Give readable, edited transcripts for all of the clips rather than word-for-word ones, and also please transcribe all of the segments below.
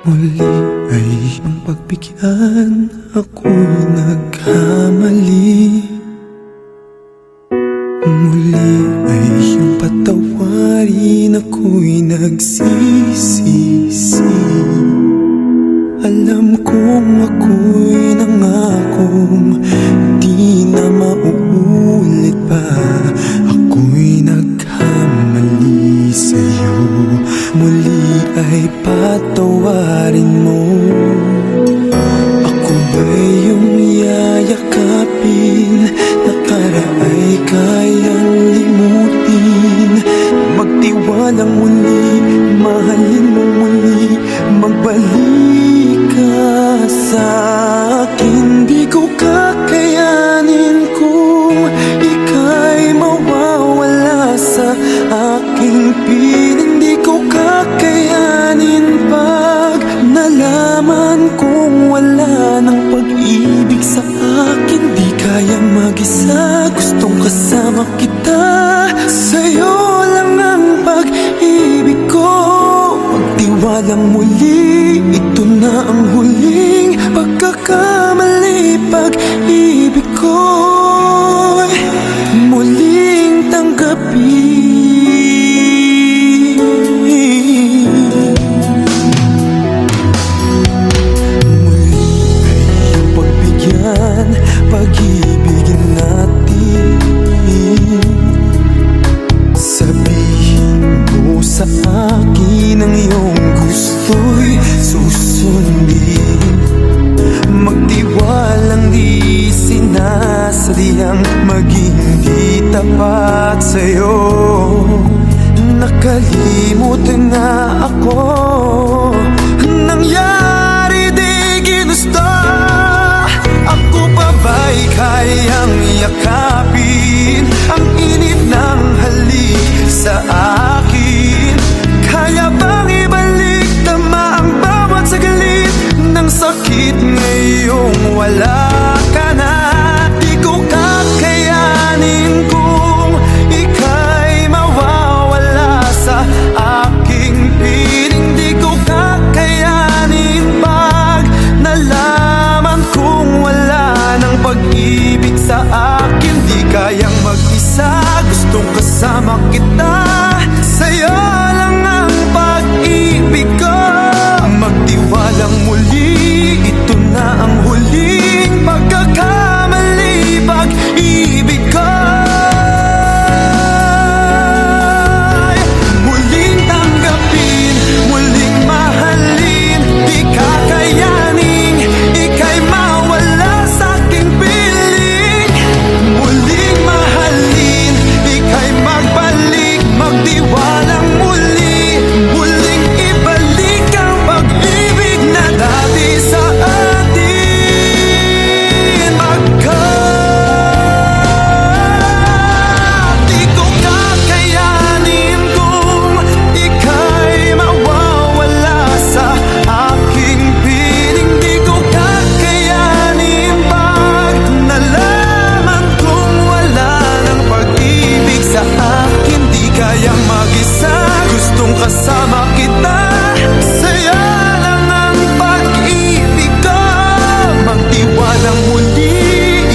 Muli ay iyong pagbigyan, ako'y nagkamali. Muli ay iyong patawarin, ako'y nagsisisi. Alam kong ako'y nangakong di na mauulit pa. Ako'y nagkamali sa'yo, muli ay patawarin mo. Ako ba'y iyong yayakapin, nakaraay kayang limutin. Magtiwalang muli, mahalin mo muli, magbalik ka sa'kin. Di ko kakayanin kung ika'y mawawala sa aking piling. Di ko kakayanin pag nalaman kong wala ng pag-ibig sa akin. Di kaya mag-isa, gustong kasama kita. Sa'yo lang ang pag-ibig ko. Magtiwalang muli, ito na ang huling pagkakamali. Pag-ibig ko'y muling tanggapin. Muli ay iyong pagbigyan, pag-ibigin natin. Sabihin mo sa akin ang iyong gusto'y susundin. Magtiwalang di sinasadyang maging di tapat sa'yo. Nakalimutan na ako, nangyari di ginusto. Ako pa ba'y kayang yakapin ang init ng halik sa akin? Kaya bang ibalik tama ang bawat saglit ng sakit ngayong wala ka na? Di ko kakayanin kung ika'y mawawala sa aking piling. Di ko kakayanin pag nalaman kong wala ng pag-ibig sa akin. Di kayang mag-isa, gustong kasama kita. Sa'yo lang ang pag-ibig ko. Magtiwalang muli, ito na ang huling pagkakamali. Pag-ibig ko muling tanggapin, muling mahalin. Di kakayanin ika'y mawala sa aking piling. Muling mahalin, ika'y magbalik, magtiwalang muli. Muling ibalik ang pag-ibig na dati sa atin. Di ko kakayanin kung ika'y mawawala sa aking piling. Di ko kakayanin pag nalaman kong wala ng pag-ibig sa akin. Di kayang mag-isa, gustong kasama kita. Sa'yo lang ang pag-ibig ko. Magtiwalang muli,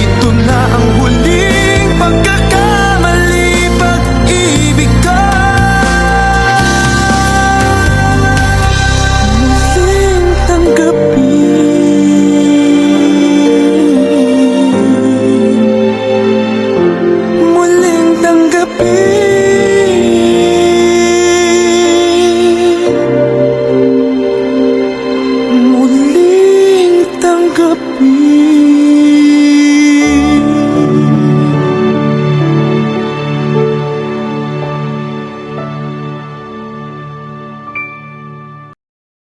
ito na ang huling pagkakamali. Pag-ibig ko muling tanggapin. Muling tanggapin. Muling tanggapin.